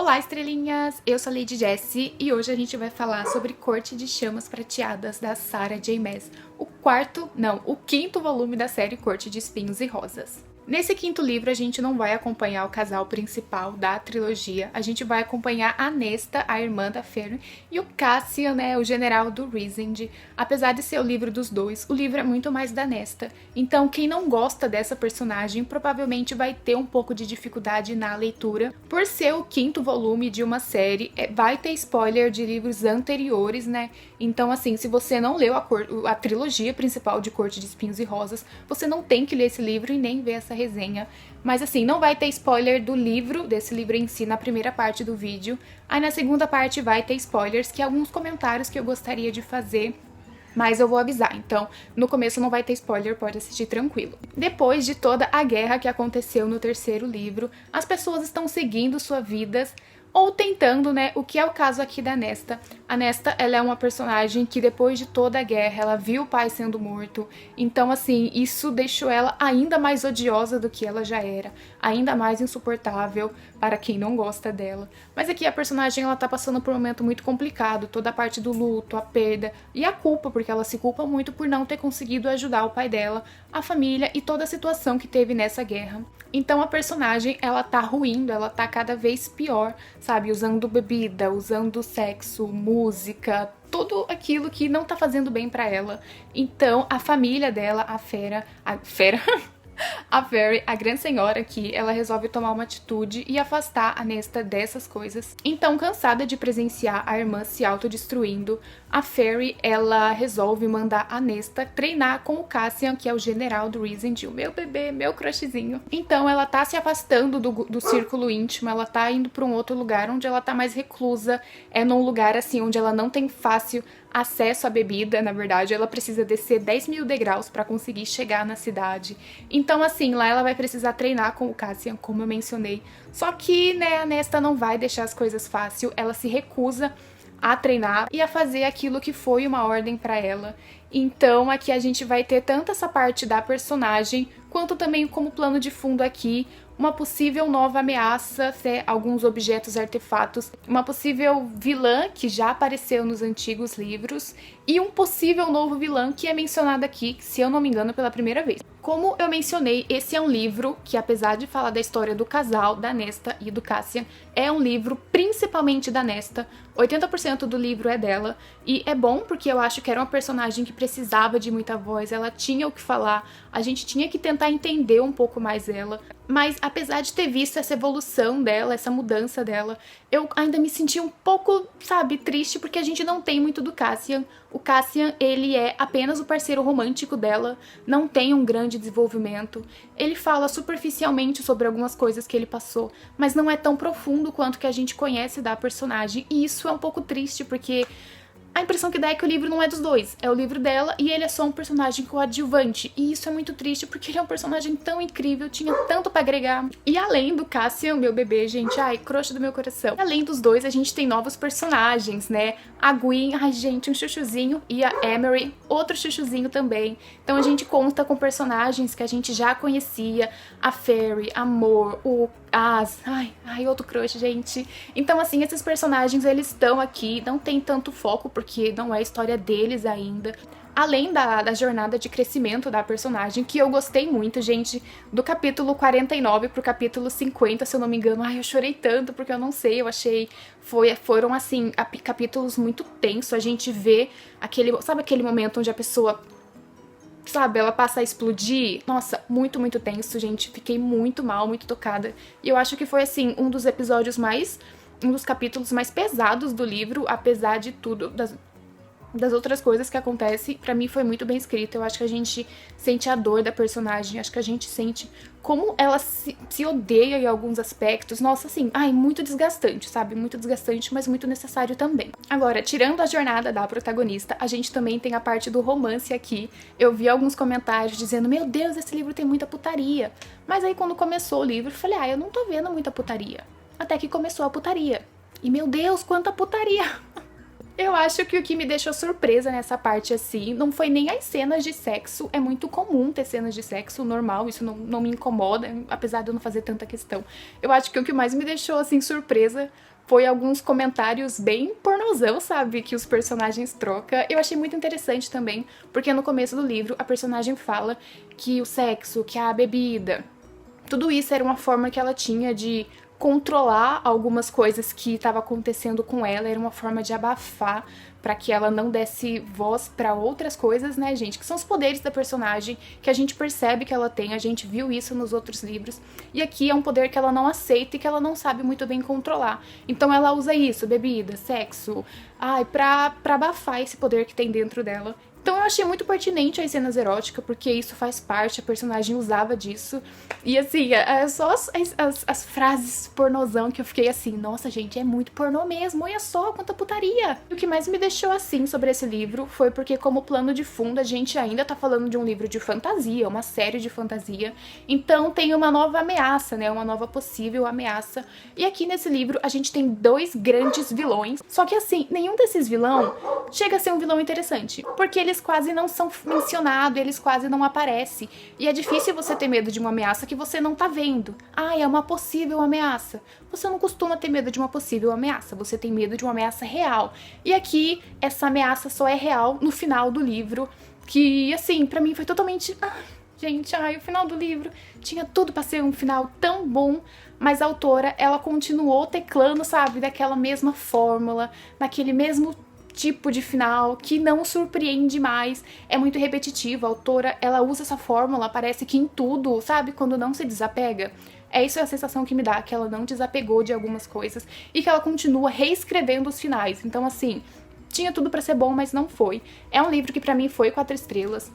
Olá, estrelinhas! Eu sou a Lady Jessie e hoje a gente vai falar sobre Corte de Chamas Prateadas da Sarah J. Maas, o quinto volume da série Corte de Espinhos e Rosas. Nesse quinto livro, a gente não vai acompanhar o casal principal da trilogia, a gente vai acompanhar a Nesta, a irmã da Fairy, e o Cassian, o general do Rysand. Apesar de ser o livro dos dois, o livro é muito mais da Nesta. Então, quem não gosta dessa personagem provavelmente vai ter um pouco de dificuldade na leitura. Por ser o quinto volume de uma série, vai ter spoiler de livros anteriores, Então, assim, se você não leu a trilogia principal de Corte de Espinhos e Rosas, você não tem que ler esse livro e nem ver essa resenha. Mas assim, não vai ter spoiler do livro, desse livro em si, na primeira parte do vídeo. Aí na segunda parte vai ter spoilers, que é alguns comentários que eu gostaria de fazer, mas eu vou avisar. Então, no começo não vai ter spoiler, pode assistir tranquilo. Depois de toda a guerra que aconteceu no terceiro livro, as pessoas estão seguindo suas vidas, ou tentando, o que é o caso aqui da Nesta. A Nesta, ela é uma personagem que depois de toda a guerra, ela viu o pai sendo morto. Então, assim, isso deixou ela ainda mais odiosa do que ela já era. Ainda mais insuportável para quem não gosta dela. Mas aqui a personagem, ela tá passando por um momento muito complicado. Toda a parte do luto, a perda e a culpa, porque ela se culpa muito por não ter conseguido ajudar o pai dela, a família e toda a situação que teve nessa guerra. Então a personagem, ela tá ruindo, ela tá cada vez pior, sabe? Usando bebida, usando sexo, música, tudo aquilo que não tá fazendo bem pra ela. Então a família dela, a Fairy, a grande senhora aqui, ela resolve tomar uma atitude e afastar a Nesta dessas coisas. Então, cansada de presenciar a irmã se autodestruindo, a Fairy, ela resolve mandar a Nesta treinar com o Cassian, que é o general do Rysand, o meu bebê, meu crushzinho. Então, ela tá se afastando do círculo íntimo, ela tá indo pra um outro lugar onde ela tá mais reclusa, é num lugar assim onde ela não tem fácil acesso à bebida. Na verdade, ela precisa descer 10 mil degraus para conseguir chegar na cidade. Então, assim, lá ela vai precisar treinar com o Cassian, como eu mencionei. Só que, a Nesta não vai deixar as coisas fácil, ela se recusa a treinar e a fazer aquilo que foi uma ordem para ela. Então, aqui a gente vai ter tanto essa parte da personagem, quanto também como plano de fundo aqui, uma possível nova ameaça, alguns objetos, artefatos, uma possível vilã que já apareceu nos antigos livros e um possível novo vilão que é mencionado aqui, se eu não me engano, pela primeira vez. Como eu mencionei, esse é um livro que, apesar de falar da história do casal, da Nesta e do Cassian, é um livro principalmente da Nesta. 80% do livro é dela, e é bom porque eu acho que era uma personagem que precisava de muita voz, ela tinha o que falar, a gente tinha que tentar entender um pouco mais ela. Mas apesar de ter visto essa evolução dela, essa mudança dela, eu ainda me senti um pouco, triste, porque a gente não tem muito do Cassian. O Cassian, ele é apenas o parceiro romântico dela, não tem um grande desenvolvimento. Ele fala superficialmente sobre algumas coisas que ele passou, mas não é tão profundo quanto que a gente conhece da personagem, e isso é um pouco triste, porque a impressão que dá é que o livro não é dos dois, é o livro dela e ele é só um personagem coadjuvante. E isso é muito triste porque ele é um personagem tão incrível, tinha tanto pra agregar. E além do Cassian, meu bebê, gente, crush do meu coração. Além dos dois, a gente tem novos personagens, A Gwen, gente, um chuchuzinho, e a Emery, outro chuchuzinho também. Então a gente conta com personagens que a gente já conhecia, a Fairy, Amor, o As, outro crush, gente. Então, assim, esses personagens, eles estão aqui, não tem tanto foco, porque não é a história deles ainda. Além da jornada de crescimento da personagem, que eu gostei muito, gente, do capítulo 49 pro capítulo 50, se eu não me engano. Eu chorei tanto, porque eu não sei, eu achei... Foram, assim, capítulos muito tensos, a gente vê aquele momento onde a pessoa... ela passa a explodir. Nossa, muito, muito tenso, gente. Fiquei muito mal, muito tocada. E eu acho que foi, assim, um dos capítulos mais pesados do livro, apesar de tudo, das outras coisas que acontecem. Pra mim foi muito bem escrito. Eu acho que a gente sente a dor da personagem, acho que a gente sente como ela se odeia em alguns aspectos. Nossa, assim, muito desgastante, muito desgastante, mas muito necessário também. Agora, tirando a jornada da protagonista, a gente também tem a parte do romance aqui. Eu vi alguns comentários dizendo, meu Deus, esse livro tem muita putaria. Mas aí quando começou o livro, eu falei, eu não tô vendo muita putaria. Até que começou a putaria. E meu Deus, quanta putaria! Eu acho que o que me deixou surpresa nessa parte, assim, não foi nem as cenas de sexo. É muito comum ter cenas de sexo, normal, isso não me incomoda, apesar de eu não fazer tanta questão. Eu acho que o que mais me deixou, assim, surpresa foi alguns comentários bem pornozão, sabe? Que os personagens trocam. Eu achei muito interessante também, porque no começo do livro a personagem fala que o sexo, que a bebida, tudo isso era uma forma que ela tinha de controlar algumas coisas que estavam acontecendo com ela, era uma forma de abafar para que ela não desse voz para outras coisas, né, gente? Que são os poderes da personagem, que a gente percebe que ela tem, a gente viu isso nos outros livros. E aqui é um poder que ela não aceita e que ela não sabe muito bem controlar. Então ela usa isso, bebida, sexo, pra abafar esse poder que tem dentro dela. Então eu achei muito pertinente as cenas eróticas, porque isso faz parte, a personagem usava disso. E assim, só as frases pornozão que eu fiquei assim, nossa gente, é muito pornô mesmo, olha só quanta putaria. E o que mais me deixou assim sobre esse livro foi porque como plano de fundo a gente ainda tá falando de um livro de fantasia, uma série de fantasia. Então tem uma nova ameaça, né, uma nova possível ameaça. E aqui nesse livro a gente tem 2 grandes vilões, só que assim, nenhum desses vilão chega a ser um vilão interessante, porque eles quase não são mencionados, eles quase não aparecem. E é difícil você ter medo de uma ameaça que você não tá vendo. É uma possível ameaça. Você não costuma ter medo de uma possível ameaça, você tem medo de uma ameaça real. E aqui, essa ameaça só é real no final do livro, que, assim, pra mim foi totalmente... Gente, o final do livro tinha tudo pra ser um final tão bom, mas a autora, ela continuou teclando, sabe, daquela mesma fórmula, naquele mesmo tipo de final que não surpreende mais, é muito repetitivo. A autora, ela usa essa fórmula, parece que em tudo, sabe, quando não se desapega. Isso é a sensação que me dá, que ela não desapegou de algumas coisas e que ela continua reescrevendo os finais. Então, assim, tinha tudo pra ser bom, mas não foi. É um livro que pra mim foi 4 estrelas.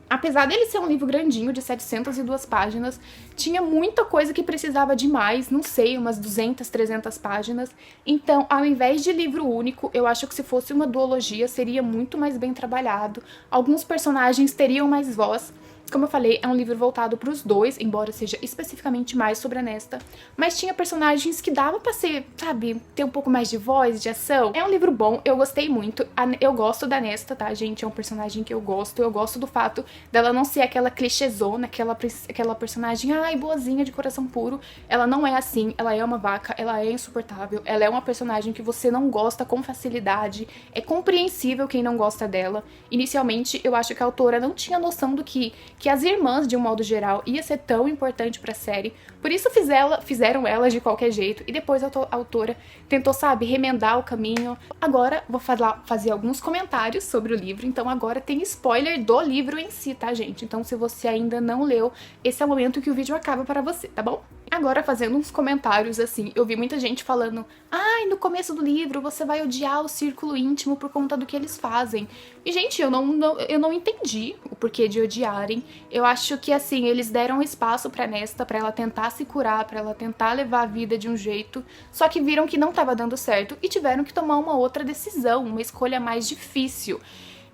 Apesar dele ser um livro grandinho, de 702 páginas, tinha muita coisa que precisava de mais, não sei, umas 200, 300 páginas. Então, ao invés de livro único, eu acho que se fosse uma duologia, seria muito mais bem trabalhado. Alguns personagens teriam mais voz. Como eu falei, é um livro voltado para os 2, embora seja especificamente mais sobre a Nesta. Mas tinha personagens que dava pra ser, sabe, ter um pouco mais de voz, de ação. É um livro bom, eu gostei muito. Eu gosto da Nesta, tá, gente? É um personagem que eu gosto. Eu gosto do fato dela não ser aquela clichêzona, aquela personagem, boazinha, de coração puro. Ela não é assim, ela é uma vaca, ela é insuportável. Ela é uma personagem que você não gosta com facilidade. É compreensível quem não gosta dela. Inicialmente, eu acho que a autora não tinha noção do que as irmãs, de um modo geral, ia ser tão importante pra série. Por isso fizeram elas de qualquer jeito. E depois a autora tentou, sabe, remendar o caminho. Agora, vou fazer alguns comentários sobre o livro. Então agora tem spoiler do livro em si, tá, gente? Então se você ainda não leu, esse é o momento que o vídeo acaba para você, tá bom? Agora, fazendo uns comentários, assim, eu vi muita gente falando: no começo do livro você vai odiar o círculo íntimo por conta do que eles fazem. E, gente, eu não entendi o porquê de odiarem. Eu acho que, assim, eles deram espaço pra Nesta, pra ela tentar se curar, pra ela tentar levar a vida de um jeito, só que viram que não tava dando certo e tiveram que tomar uma outra decisão, uma escolha mais difícil.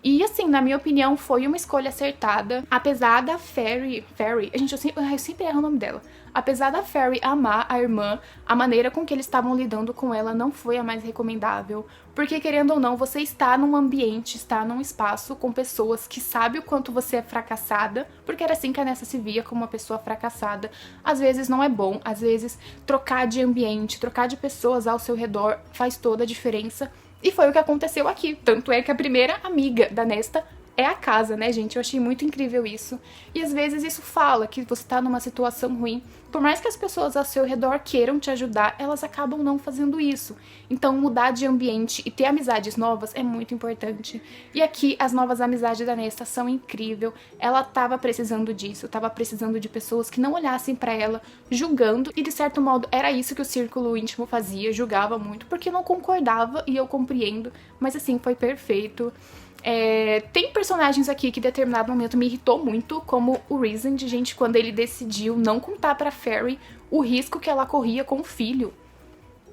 E, assim, na minha opinião, foi uma escolha acertada. Apesar da Fairy, gente, eu sempre erro o nome dela. Apesar da Fairy amar a irmã, a maneira com que eles estavam lidando com ela não foi a mais recomendável. Porque, querendo ou não, você está num ambiente, está num espaço com pessoas que sabem o quanto você é fracassada, porque era assim que a Nessa se via, como uma pessoa fracassada. Às vezes não é bom, às vezes trocar de ambiente, trocar de pessoas ao seu redor faz toda a diferença. E foi o que aconteceu aqui. Tanto é que a primeira amiga da Nesta é a casa, né, gente? Eu achei muito incrível isso. E às vezes isso fala que você tá numa situação ruim. Por mais que as pessoas ao seu redor queiram te ajudar, elas acabam não fazendo isso. Então mudar de ambiente e ter amizades novas é muito importante. E aqui as novas amizades da Nesta são incríveis. Ela tava precisando disso, tava precisando de pessoas que não olhassem pra ela julgando. E de certo modo era isso que o círculo íntimo fazia, julgava muito, porque não concordava, e eu compreendo. Mas assim, foi perfeito. Tem personagens aqui que em determinado momento me irritou muito, como o Reason, de gente, quando ele decidiu não contar pra Fairy o risco que ela corria com o filho.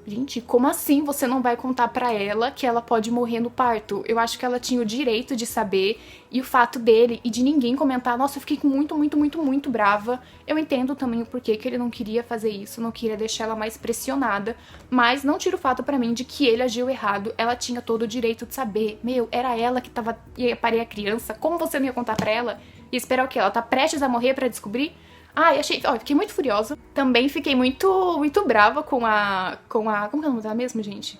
Gente, como assim você não vai contar pra ela que ela pode morrer no parto? Eu acho que ela tinha o direito de saber, e o fato dele e de ninguém comentar, nossa, eu fiquei muito brava. Eu entendo também o porquê que ele não queria fazer isso, não queria deixar ela mais pressionada, mas não tira o fato pra mim de que ele agiu errado. Ela tinha todo o direito de saber. Meu, era ela que ia parir a criança, como você não ia contar pra ela? E esperar o quê? Ela tá prestes a morrer pra descobrir? Ai, fiquei muito furiosa. Também fiquei muito brava com a, como que é o nome dela mesmo, gente?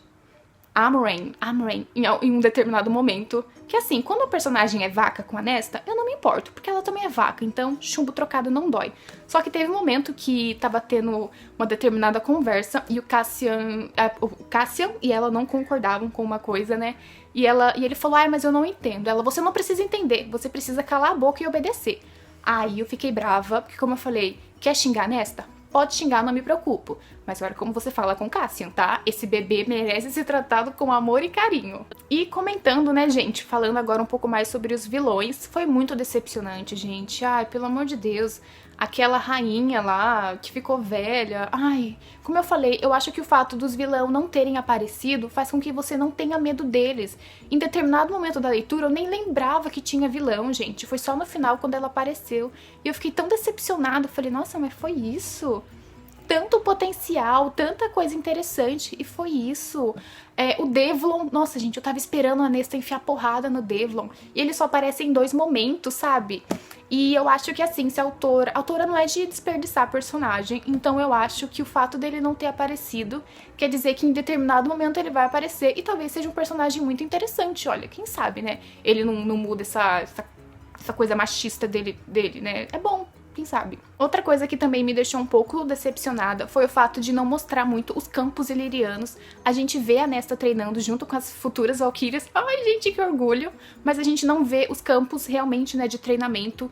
Amren, em um determinado momento. Que assim, quando o personagem é vaca com a Nesta, eu não me importo, porque ela também é vaca, então chumbo trocado não dói. Só que teve um momento que tava tendo uma determinada conversa e o Cassian e ela não concordavam com uma coisa, né? E ele falou, ai, mas eu não entendo. Ela, você não precisa entender, você precisa calar a boca e obedecer. Aí eu fiquei brava, porque como eu falei, quer xingar Nesta? Pode xingar, não me preocupo. Mas olha como você fala com Cassian, tá? Esse bebê merece ser tratado com amor e carinho. E comentando, né, gente, falando agora um pouco mais sobre os vilões, foi muito decepcionante, gente. Ai, pelo amor de Deus. Aquela rainha lá, que ficou velha. Ai, como eu falei, eu acho que o fato dos vilões não terem aparecido faz com que você não tenha medo deles. Em determinado momento da leitura, eu nem lembrava que tinha vilão, gente. Foi só no final, quando ela apareceu. E eu fiquei tão decepcionada. Falei, nossa, mas foi isso? Tanto potencial, tanta coisa interessante, e foi isso. O Devlon, nossa, gente, eu tava esperando a Nesta enfiar porrada no Devlon, e ele só aparece em 2 momentos, sabe? E eu acho que assim, se a autora não é de desperdiçar personagem, então eu acho que o fato dele não ter aparecido quer dizer que em determinado momento ele vai aparecer, e talvez seja um personagem muito interessante, olha, quem sabe, né? Ele não muda essa coisa machista dele, né? É bom. Quem sabe? Outra coisa que também me deixou um pouco decepcionada foi o fato de não mostrar muito os campos ilirianos. A gente vê a Nesta treinando junto com as futuras Valkyrias. Ai, gente, que orgulho! Mas a gente não vê os campos realmente, né, de treinamento,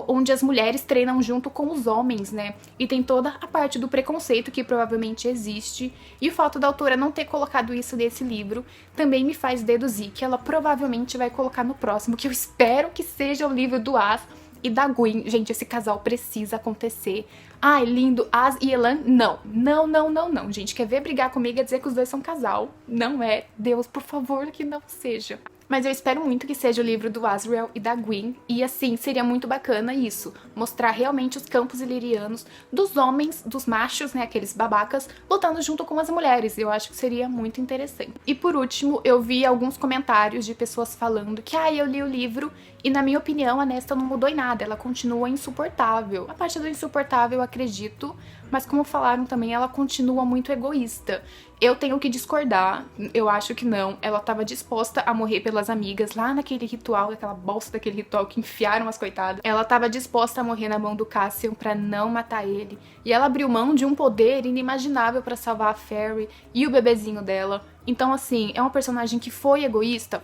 onde as mulheres treinam junto com os homens, né? E tem toda a parte do preconceito que provavelmente existe. E o fato da autora não ter colocado isso nesse livro também me faz deduzir que ela provavelmente vai colocar no próximo, que eu espero que seja o livro do As e da Gwen. Gente, esse casal precisa acontecer. Ai, lindo. As e Elan, não. Não. Gente, quer ver brigar comigo é dizer que os dois são casal. Não é. Deus, por favor, que não seja. Mas eu espero muito que seja o livro do Asriel e da Gwen. E assim, seria muito bacana isso. Mostrar realmente os campos ilirianos dos homens, dos machos, né, aqueles babacas, lutando junto com as mulheres. Eu acho que seria muito interessante. E por último, eu vi alguns comentários de pessoas falando que, eu li o livro e na minha opinião a Nesta não mudou em nada. Ela continua insuportável. A parte do insuportável eu acredito, mas como falaram também, ela continua muito egoísta. Eu tenho que discordar, eu acho que não. Ela tava disposta a morrer pelas amigas lá naquele ritual, aquela bosta daquele ritual que enfiaram as coitadas. Ela tava disposta a morrer na mão do Cassian pra não matar ele. E ela abriu mão de um poder inimaginável pra salvar a Fairy e o bebezinho dela. Então, assim, é uma personagem que foi egoísta,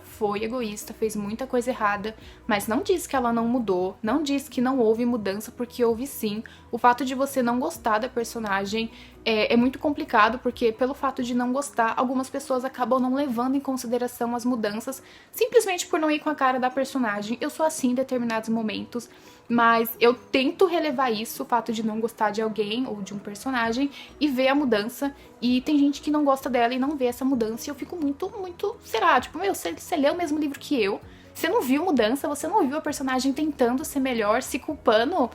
fez muita coisa errada, mas não diz que ela não mudou, não diz que não houve mudança, porque houve sim. O fato de você não gostar da personagem é muito complicado, porque pelo fato de não gostar, algumas pessoas acabam não levando em consideração as mudanças, simplesmente por não ir com a cara da personagem. Eu sou assim em determinados momentos, mas eu tento relevar isso, o fato de não gostar de alguém ou de um personagem, e ver a mudança. E tem gente que não gosta dela e não vê essa mudança, e eu fico muito, sei lá, tipo, você leu o mesmo livro que eu, você não viu mudança, você não viu a personagem tentando ser melhor, se culpando.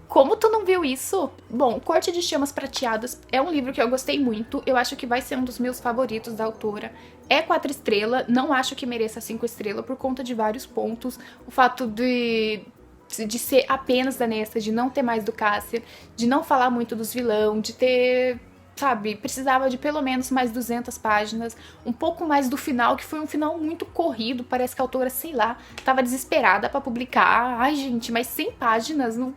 Como tu não viu isso? Bom, Corte de Chamas Prateadas é um livro que eu gostei muito, eu acho que vai ser um dos meus favoritos da autora. É 4 estrelas, não acho que mereça 5 estrelas por conta de vários pontos. O fato de ser apenas da Nesta, de não ter mais do Cassian, de não falar muito dos vilão, de ter, sabe, precisava de pelo menos mais 200 páginas, um pouco mais do final, que foi um final muito corrido, parece que a autora, sei lá, tava desesperada pra publicar. Ai, gente, mas 100 páginas não...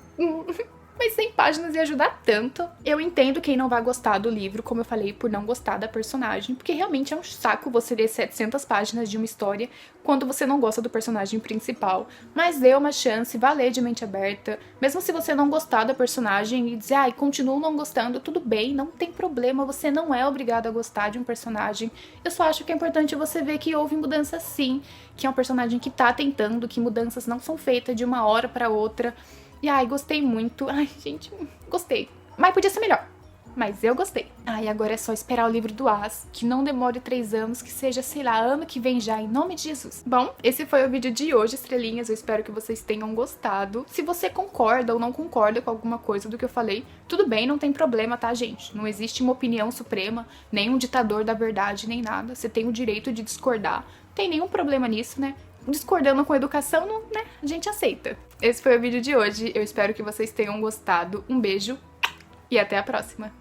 Mas 100 páginas ia ajudar tanto. Eu entendo quem não vai gostar do livro, como eu falei, por não gostar da personagem, porque realmente é um saco você ler 700 páginas de uma história quando você não gosta do personagem principal. Mas dê uma chance, vá ler de mente aberta. Mesmo se você não gostar da personagem e dizer, continuo não gostando, tudo bem, não tem problema, você não é obrigado a gostar de um personagem. Eu só acho que é importante você ver que houve mudança sim, que é um personagem que tá tentando, que mudanças não são feitas de uma hora pra outra. E gostei muito. Ai, gente, gostei. Mas podia ser melhor. Mas eu gostei. Ah, e agora é só esperar o livro do As, que não demore 3 anos, que seja, sei lá, ano que vem já, em nome de Jesus. Bom, esse foi o vídeo de hoje, estrelinhas. Eu espero que vocês tenham gostado. Se você concorda ou não concorda com alguma coisa do que eu falei, tudo bem, não tem problema, tá, gente? Não existe uma opinião suprema, nem um ditador da verdade, nem nada. Você tem o direito de discordar. Não tem nenhum problema nisso, né? Discordando com educação, não, né? A gente aceita. Esse foi o vídeo de hoje. Eu espero que vocês tenham gostado. Um beijo e até a próxima.